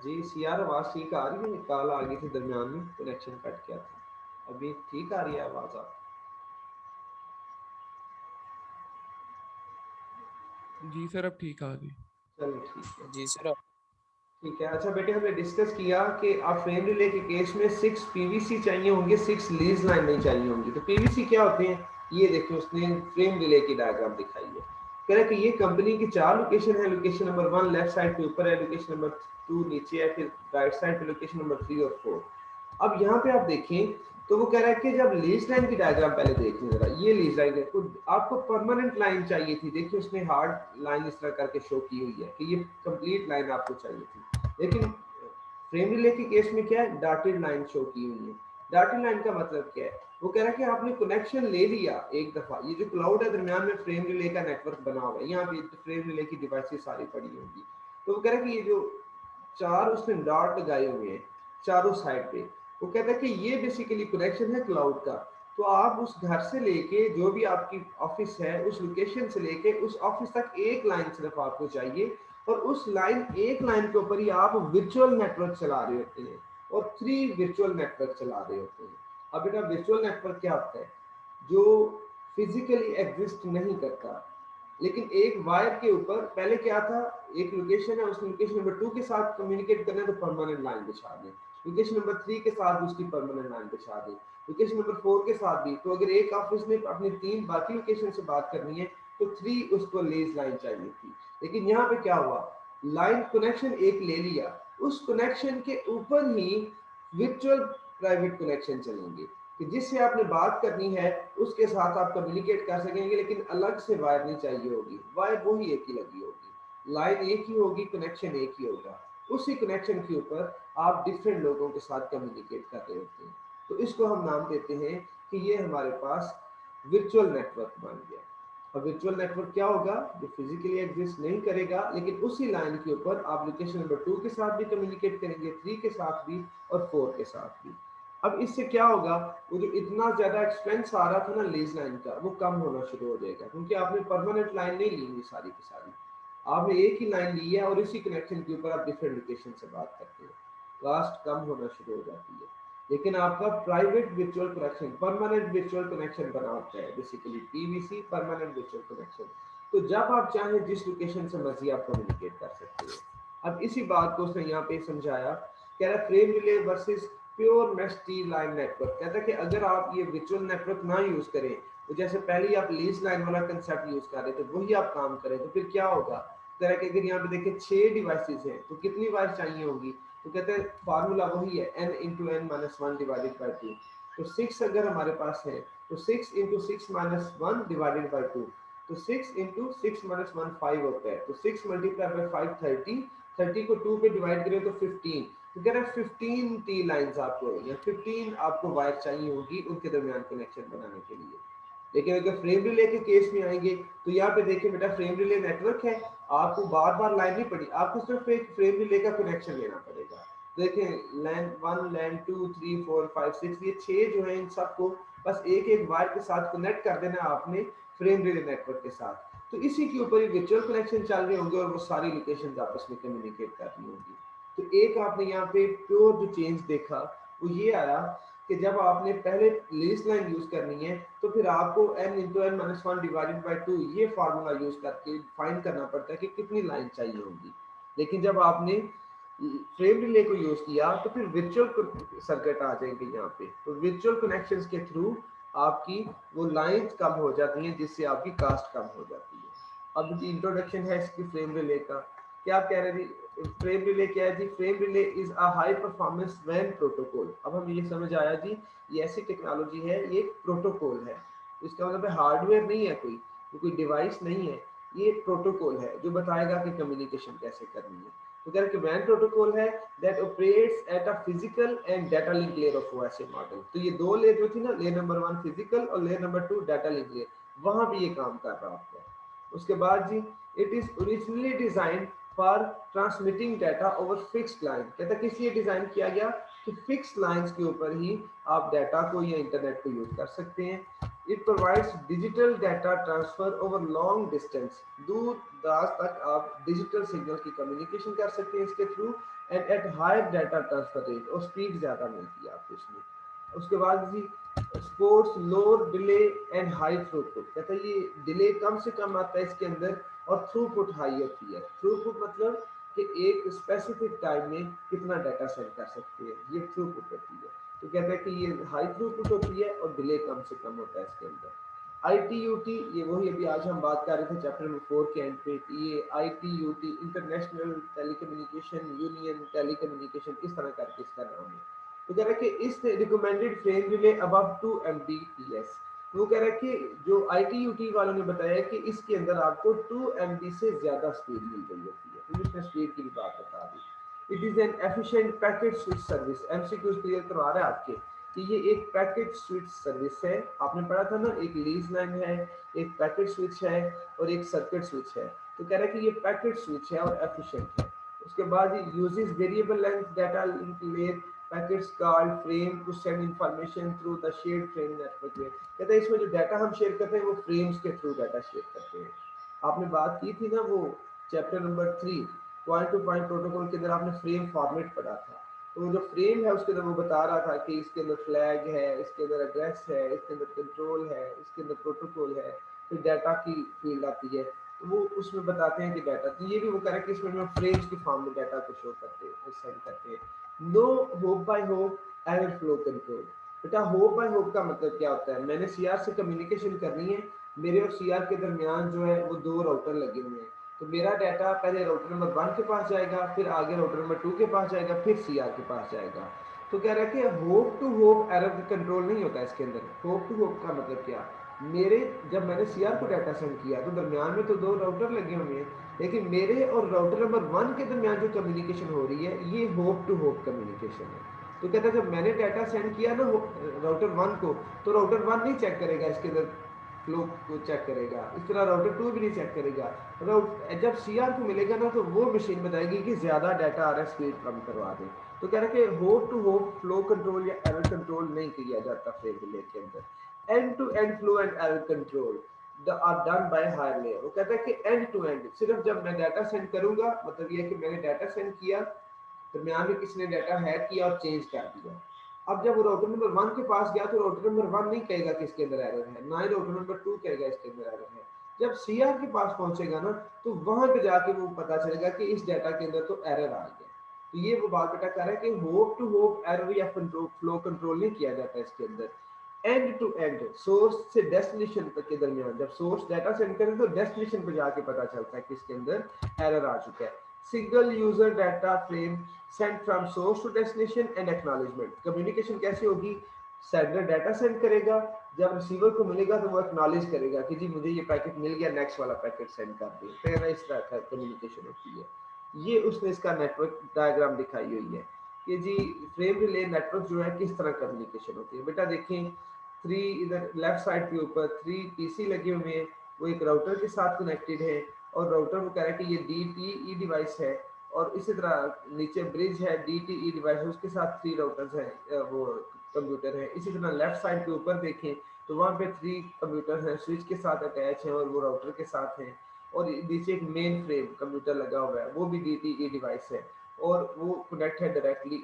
जी CR आवाज ठीक आ रही है? कॉल आ गई थी दरमियान में, कनेक्शन कट गया था। अभी ठीक आ रही है आवाज आप? जी सर अब ठीक आ गई। चलो ठीक है। जी सर। ठीक है। अच्छा बेटे हमने डिस्कस किया कि आप फ्रेम रिले के केस में 6 PVC चाहिए होंगे, 6 लीज लाइन नहीं चाहिए होंगी। तो PVC क्या होते हैं, ये देखिए उसने फ्रेम रिले की डायग्राम दिखाई है। कह रहा है कि ये कंपनी की 4 लोकेशन है, लोकेशन नंबर 1 लेफ्ट साइड पे ऊपर है, लोकेशन नंबर 2 नीचे है, फिर राइट साइड पे लोकेशन नंबर 3 और 4। अब यहाँ पे आप देखें तो वो कह रहा है कि जब लीज लाइन की डायग्राम पहले देख लें जरा, ये लीज लाइन है, तो आपको परमानेंट लाइन चाहिए थी। देखिए उसने हार्ड लाइन इस तरह करके शो की हुई है कि ये कंप्लीट लाइन आपको चाहिए थी, लेकिन फ्रेम रिले के केस में क्या है, डॉटेड लाइन शो की हुई है। डॉटेड लाइन का मतलब क्या है? वो कह रहा है कि आपने कनेक्शन ले लिया एक दफा, ये जो क्लाउड है दरमियान में फ्रेम रिले का नेटवर्क बना हुआ है, यहाँ पे फ्रेम रिले की डिवाइसेस सारी पड़ी होंगी। तो वो कह रहा है कि ये जो चार उसने डॉट लगाए हुए हैं चारों साइड पे, वो कहता है कि ये बेसिकली कनेक्शन है क्लाउड का। तो आप उस घर से लेके जो भी आपकी ऑफिस है उस लोकेशन से लेके उस ऑफिस तक एक लाइन सिर्फ आपको चाहिए, और उस लाइन एक लाइन के ऊपर ही आप वर्चुअल नेटवर्क चला रहे होते हैं और 3 वर्चुअल नेटवर्क चला रहे होते हैं। अब बेटा वर्चुअल नेटवर्क क्या होता है? जो फिजिकली एग्जिस्ट नहीं करता, लेकिन एक वायर के ऊपर पहले क्या था, एक लोकेशन है, उस लोकेशन नंबर 2 के साथ कम्युनिकेट करना है तो परमानेंट लाइन बिछा दें, लोकेशन नंबर 3 के साथ भी उसकी परमानेंट लाइन बिछा दें, लोकेशन नंबर 4 के साथ भी। तो अगर एक ऑफिस में अपनी 3 बाकी लोकेशन से बात करनी है तो 3 उसको लेज लाइन चाहिए थी। लेकिन यहाँ पे क्या हुआ, लाइन कनेक्शन एक ले लिया, उस कनेक्शन के ऊपर ही वर्चुअल प्राइवेट कनेक्शन चलेंगे कि जिससे आपने बात करनी है उसके साथ आप कम्युनिकेट कर सकेंगे, लेकिन अलग से वायर नहीं चाहिए होगी, वायर वही एक ही लगी होगी, लाइन एक ही होगी, कनेक्शन एक ही होगा। उसी कनेक्शन के ऊपर आप डिफरेंट लोगों के साथ कम्युनिकेट कर रहे होते हैं। तो इसको हम नाम देते हैं कि ये हमारे पास वर्चुअल नेटवर्क बन गया। और वर्चुअल नेटवर्क क्या होगा, जो फिजिकली एग्जिस्ट नहीं करेगा, लेकिन उसी लाइन के ऊपर आप लोकेशन नंबर 2 के साथ भी कम्युनिकेट करेंगे, 3 के साथ भी और 4 के साथ भी। अब इससे क्या होगा, वो जो इतना ज्यादा एक्सपेंस आ रहा था ना लीज लाइन का, वो कम होना शुरू हो जाएगा, क्योंकि आपने परमानेंट लाइन नहीं ली हुई सारी की सारी, आपने एक ही लाइन ली है और इसी कनेक्शन के ऊपर आप डिफरेंट लोकेशन से बात करते हो, कास्ट कम होना शुरू हो जाती है। लेकिन आपका private virtual connection permanent virtual connection बना होता है, basically PVC permanent virtual connection. तो जब आप चाहें जिस लोकेशन से मर्जी आप कम्युनिकेट कर सकते हो। अब इसी बात को उसने यहाँ पे समझाया, कह रहा frame relay versus pure mesh T line network. कहता है कि अगर आप ये वर्चुअल नेटवर्क ना यूज करें, तो जैसे पहले ही आप लीज लाइन वाला कंसेप्ट यूज कर रहे थे वही आप काम करें, तो फिर क्या होगा, कह रहा है कि अगर यहाँ पे देखें 6 डिवाइसेस हैं तो कितनी वायर चाहिए होगी, तो कहते हैं फार्मूला वही है n into n minus one divided by 2। तो 6 अगर हमारे पास है तो 6 into 6 minus one divided by 2, तो 6 इंटू 6 माइनस वन 5 होता है, तो 6 मल्टीप्लाई बाई 5 30, 30 को 2 पे डिवाइड करें तो 15। तो कह रहा है 15 टी लाइंस आपको या 15 आपको वायर चाहिए होगी उनके दरमियान कनेक्शन बनाने के लिए। लेकिन अगर फ्रेम रिले के केस में आएंगे तो यहाँ पे देखिए बेटा फ्रेम रिले नेटवर्क है, आपको बार बार लाइन नहीं पड़ी, आपको सिर्फ एक फ्रेम रिले का कनेक्शन लेना पड़ेगा। देखें लैन 1 लैन 2 3 4 5 6 ये 6 जो है इन सबको बस एक एक वायर के साथ कनेक्ट कर देना आपने फ्रेम रिले नेटवर्क के साथ। तो इसी के ऊपर ही वर्चुअल कनेक्शन चल रहे होंगे और वो सारी लोकेशन आपस में कम्युनिकेट कर रही होंगी। तो एक आपने यहाँ पे प्योर जो चेंज देखा वो ये आया कि जब आपने पहले लीस्ट लाइन यूज करनी है तो फिर आपको n into n minus one divided by 2 ये फार्मूला यूज करके फाइंड करना पड़ता है कि कितनी लाइन चाहिए होगी। लेकिन जब आपने फ्रेम रिले को यूज किया तो फिर वर्चुअल सर्किट आ जाएंगे यहाँ पे, तो वर्चुअल कनेक्शंस के थ्रू आपकी वो लाइंस कम हो जाती हैं जिससे आपकी कास्ट कम हो जाती है। अब इंट्रोडक्शन है इसकी फ्रेम रिले का, क्या आप कह रहे हैं फ्रेम रिले क्या है जी, frame relay is a high performance वैन प्रोटोकॉल। अब हमें ये समझ आया जी, ये ऐसी टेक्नोलॉजी है, ये एक प्रोटोकॉल है, इसका मतलब हार्डवेयर नहीं है, कोई डिवाइस नहीं है, ये प्रोटोकॉल है जो बताएगा कि कम्युनिकेशन कैसे करनी है। तो कह रहे कि वैन प्रोटोकॉल है that operates at a physical and data link layer of OSA model. तो ये दो लेयर जो थी ना, लेयर नंबर 1 फिजिकल और layer number 2 data link layer, वहां भी ये काम कर रहा होता है। उसके बाद जी it is originally design for transmitting data over fixed line. कहता किस लिए डिजाइन किया गया कि फिक्स्ड लाइंस के ऊपर ही आप डाटा को या इंटरनेट को यूज कर सकते हैं। It provides digital data transfer over long distance, दूर दराज तक आप डिजिटल सिग्नल की कम्युनिकेशन कर सकते हैं इसके थ्रू, and at higher data transfer rate, और स्पीड ज्यादा मिलती है आपको इसमें। उसके बाद जी supports low delay and high throughput. कहता है ये डिले कम से कम आता है इसके अंदर और थ्रूपुट हाई होती है। थ्रूपुट मतलब कि एक स्पेसिफिक टाइम में कितना डाटा सेंड कर सकते हैं, ये थ्रूपुट होती है। तो कहता है कि ये हाई थ्रूपुट होती है और डिले कम से कम होता है इसके अंदर। ITUT ये वही अभी आज हम बात कर रहे थे चैप्टर नंबर 4 के एंड पे, ये ITUT international telecommunication union telecommunication इस तरह करके इसका नाम है। तो कह रहा है कि इस recommended frame relay above 2 Mbps। तो वो कह रहा है कि जो ITUT वालों ने बताया कि इसके अंदर आपको 2 MB से ज्यादा स्पीड मिल रही होती है, तो इसने स्पीड की भी बात बता दी। It is an efficient packet switch service. MCQs clear करवा रहा है आपके कि ये एक पैकेट स्विच सर्विस है। आपने पढ़ा था ना, एक लीज लाइन है, एक पैकेट स्विच है और एक सर्किट स्विच है। तो कह रहा है कि ये पैकेट स्विच है और एफिशिएंट है। उसके बाद uses variable length data link layer packets called frame to send information through the shared frame network layer. कहते हैं इसमें जो डाटा हम शेयर करते हैं वो फ्रेम्स के थ्रू डाटा शेयर करते हैं। आपने बात की थी ना वो chapter number 3 point two point protocol के अंदर आपने फ्रेम फॉर्मेट पढ़ा था। तो जो फ्रेम है उसके अंदर वो बता रहा था कि इसके अंदर फ्लैग है, इसके अंदर एड्रेस है, इसके अंदर कंट्रोल है, इसके अंदर प्रोटोकॉल है, फिर डाटा की फील्ड आती है। तो वो उसमें बताते हैं कि डाटा, तो ये भी वो कह रहा है कि इसमें हम फ्रेम्स की फॉर्म में डाटा को शो करते हैं, सेंड करते हैं। No hop by hop error flow control. बेटा होप बाय होप का मतलब क्या होता है? मैंने सीआर से कम्युनिकेशन करनी है, मेरे और सीआर के दरमियान जो है वो 2 राउटर लगे हुए हैं। तो मेरा डाटा पहले राउटर नंबर 1 के पास जाएगा, फिर आगे राउटर नंबर 2 के पास जाएगा, फिर सीआर के पास जाएगा। तो कह रहा है कि hop to hop error control नहीं होता इसके अंदर। होप टू होप का मतलब क्या? मेरे जब मैंने सीआर को डाटा सेंड किया तो दरमियान में तो 2 राउटर लगे हुए हैं, लेकिन मेरे और राउटर नंबर 1 के दरमियान जो कम्युनिकेशन हो रही है ये होप टू होप कम्युनिकेशन है। तो कहता है जब मैंने डाटा सेंड किया ना राउटर 1 को, तो राउटर 1 नहीं चेक करेगा इसके अंदर फ्लो को चेक करेगा, इस तरह राउटर 2 भी नहीं चेक करेगा। जब सीआर को मिलेगा ना तो वो मशीन बताएगी कि ज़्यादा डाटा आ रहा है, स्पीड कम करवा दें। तो कह रहे हैं कि hop to hop flow control या एरर कंट्रोल नहीं किया जाता फ्रेम रिले के अंदर। End to end flow and error control are done by higher layer. वो कहता है कि एंड टू एंड सिर्फ जब मैं डाटा सेंड करूंगा, मतलब ये है कि मैंने डाटा सेंड किया, दरमियान में किसी ने डाटा हैक किया और चेंज कर दिया। अब जब वो राउटर नंबर 1 के पास गया तो राउटर नंबर 1 नहीं कहेगा कि इसके अंदर एरर है, ना ही राउटर नंबर 2 कहेगा इसके अंदर एरर है। जब सीआर के पास पहुंचेगा ना तो वहां पे जाके वो पता चलेगा कि इस डाटा के अंदर तो एरर आ गया। तो ये वो बात बेटा कह रहा है कि होप टू होप एरर या फ्लो कंट्रोल नहीं किया जाता इसके अंदर। एंड टू एंड सोर्स से डेस्टिनेशन तक के दरमियान जब सोर्स डाटा सेंड करे तो डेस्टिनेशन पे जाके पता चलता है कि इसके अंदर एरर आ चुका है। Single user data frame send from source to destination and acknowledgement. Communication कैसे होगी? सेंडर डाटा सेंड करेगा, जब रिसीवर को मिलेगा तो वो एक्नॉलेज करेगा कि जी मुझे ये पैकेट मिल गया, नेक्स्ट वाला पैकेट सेंड कर दे। पहला इस तरह का कम्युनिकेशन होती है। ये उसने इसका नेटवर्क डायग्राम दिखाई हुई है कि जी फ्रेम रिले नेटवर्क जो है किस तरह कम्युनिकेशन होती है। बेटा देखें 3 इधर लेफ्ट साइड के ऊपर 3 पीसी लगे हुए हैं, वो एक राउटर के साथ कनेक्टेड है और राउटर वो कह रहा है कि ये DTE डिवाइस है। और इसी तरह नीचे ब्रिज है, DTE डिवाइस है, उसके साथ 3 राउटर्स हैं, वो कंप्यूटर है। इसी तरह लेफ्ट साइड के ऊपर देखें तो वहाँ पे 3 कंप्यूटर हैं, स्विच के साथ अटैच हैं और वो राउटर के साथ हैं। और नीचे एक मेन फ्रेम कंप्यूटर लगा हुआ है, वो भी DTE डिवाइस है और वो कनेक्ट है डायरेक्टली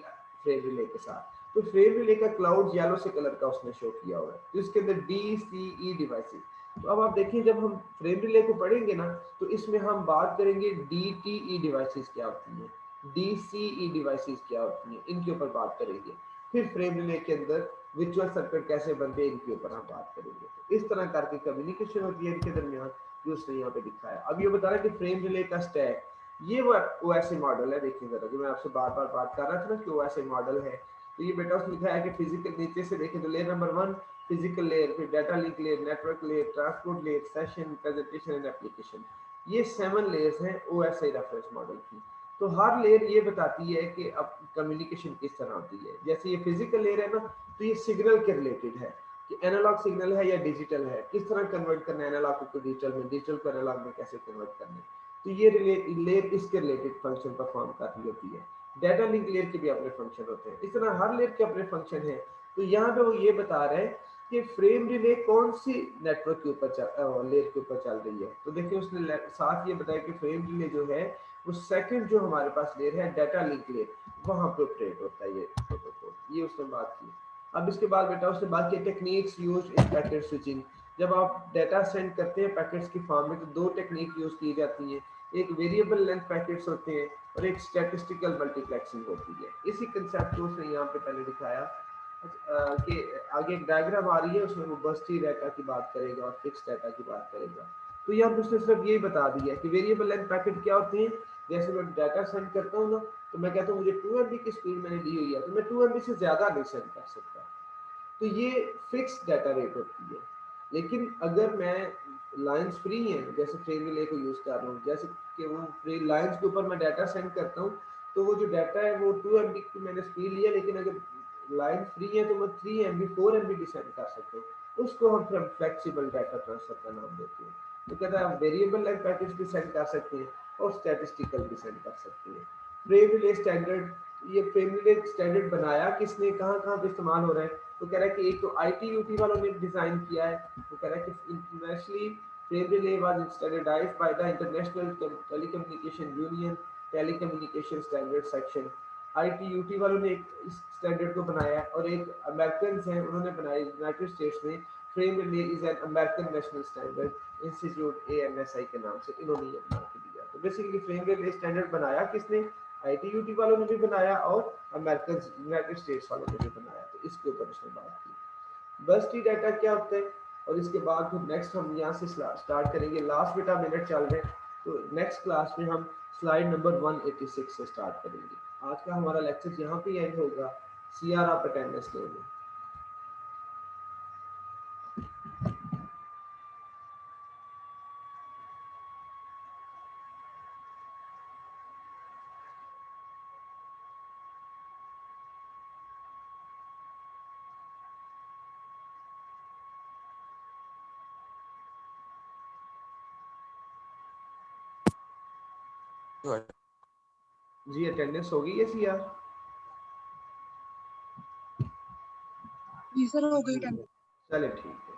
फ्रेम रिले के साथ। तो फ्रेम रिले का क्लाउड येलो से कलर का उसने शो किया हुआ है, तो इसके अंदर DCE डिवाइसेस। तो अब आप देखिए जब हम फ्रेम रिले को पढ़ेंगे ना तो इसमें हम बात करेंगे DTE डिवाइसेस क्या होती हैं, DCE डिवाइसेस क्या होती हैं, इनके ऊपर बात करेंगे। फिर फ्रेम रिले के अंदर वर्चुअल सर्किट कैसे बनते हैं इनके ऊपर हम बात करेंगे। तो इस तरह करके कम्युनिकेशन होती है इनके दरमियान, जो उसने यहाँ पे दिखाया। अब ये बता रहा है कि फ्रेम रिले का स्टैक, ये वो OSI मॉडल है। देखिए जरा, जो मैं आपसे बार बार बात कर रहा था ना कि OSI मॉडल है, तो ये बेटा उसने लिखा है कि फिजिकल, नीचे से देखें तो लेयर नंबर 1 फिजिकल लेयर, फिर data link layer, network layer, transport layer, session, presentation and application. ये 7 लेयर्स हैं OSI रेफरेंस मॉडल की। तो हर लेयर ये बताती है कि अब कम्युनिकेशन किस तरह होती है। जैसे ये फिजिकल लेयर है ना, तो ये सिग्नल के रिलेटेड है कि एनालॉग सिग्नल है या डिजिटल है, किस तरह कन्वर्ट करना है एनालॉग को डिजिटल में, डिजिटल को एनालॉग में कैसे कन्वर्ट करना है। तो ये लेयर इसके रिलेटेड फंक्शन परफॉर्म कर रही होती है। डाटा लिंक लेयर के भी अपने फंक्शन होते हैं, इस तरह हर लेयर के अपने फंक्शन है। तो यहाँ पे वो ये बता रहे हैं कि फ्रेम रिले कौन सी नेटवर्क के ऊपर लेयर के ऊपर चल रही है। तो देखिए उसने साथ ये बताया कि फ्रेम रिले जो है वो सेकंड जो हमारे पास लेयर है डाटा लिंक लेयर, वहां पे ऑपरेट होता है ये प्रोटोकॉल, ये उसने बात की। अब इसके बाद बेटा उसने बात की techniques used in packet switching. जब आप डाटा सेंड करते हैं पैकेट्स की फॉर्म में तो 2 टेक्निक यूज की जाती हैं, एक वेरिएबल लेंथ पैकेट्स होते हैं और एक स्टैटिस्टिकल मल्टीप्लेक्सिंग होती है। इसी कंसेप्ट को उसने यहाँ पे पहले दिखाया कि आगे एक डायग्राम आ रही है, उसमें वो बस्टी डाटा की बात करेगा और फिक्स डाटा की बात करेगा। तो यहाँ पे उसने सिर्फ यही बता दिया कि वेरिएबल लेंथ पैकेट क्या होते हैं। जैसे मैं डाटा सेंड करता हूँ ना, तो मैं कहता हूँ मुझे 2 MB की स्पीड मैंने दी हुई है, तो मैं 2 MB से ज़्यादा नहीं सेंड कर सकता। तो ये फिक्स डाटा रेट होती है। लेकिन अगर मैं लाइंस फ्री हैं, जैसे फ्रेम रिले को यूज़ कर रहा हूँ, जैसे कि वो फ्री लाइंस के ऊपर मैं डाटा सेंड करता हूँ, तो वो जो डाटा है वो 2 MB की मैंने स्पीड लिया, लेकिन अगर लाइन फ्री है तो मैं 3 MB 4 MB डिसेंड कर सकते हो, उसको हम फिर फ्लेक्सिबल डाटा ट्रांसफर का नाम देते हैं। तो कहता है आप वेरिएबल लेंथ पैकेज भी सेंड कर सकते हैं और स्टैटिस्टिकल भी सेंड कर सकते हैं। फ्रेम रिले स्टैंडर्ड, ये फ्रेम रिले स्टैंडर्ड बनाया किसने, कहाँ कहाँ पे इस्तेमाल हो रहा है, तो कह रहा है कि एक तो ITUT वालों ने डिजाइन किया है, तो कह रहा है कि internationally frame relay was standardized by the international telecommunication union telecommunication standard section. ITUT वालों ने एक इस स्टैंडर्ड को बनाया है, और एक अमेरिकन हैं उन्होंने बनाया यूनाइटेड स्टेट्स में, frame relay is an American national standard institute ANSI के नाम से इन्होंने ये बना के दिया। तो बेसिकली फ्रेम रिले स्टैंडर्ड बनाया किसने, ITUT वालों ने भी बनाया और अमेरिकन यूनाइटेड स्टेट्स वालों ने भी बनाया। तो इसके ऊपर उसने बात की। बर्स्टी डाटा क्या होता है, और इसके बाद फिर नेक्स्ट हम यहाँ से स्टार्ट करेंगे। लास्ट बेटा मिनट चल रहे हैं, तो नेक्स्ट क्लास में हम स्लाइड नंबर 186 से स्टार्ट करेंगे। आज का हमारा लेक्चर यहाँ पे एंड होगा। CR आप अटेंडेंस ले लें। जी अटेंडेंस होगी है CR? जी सर हो गई। चले ठीक है।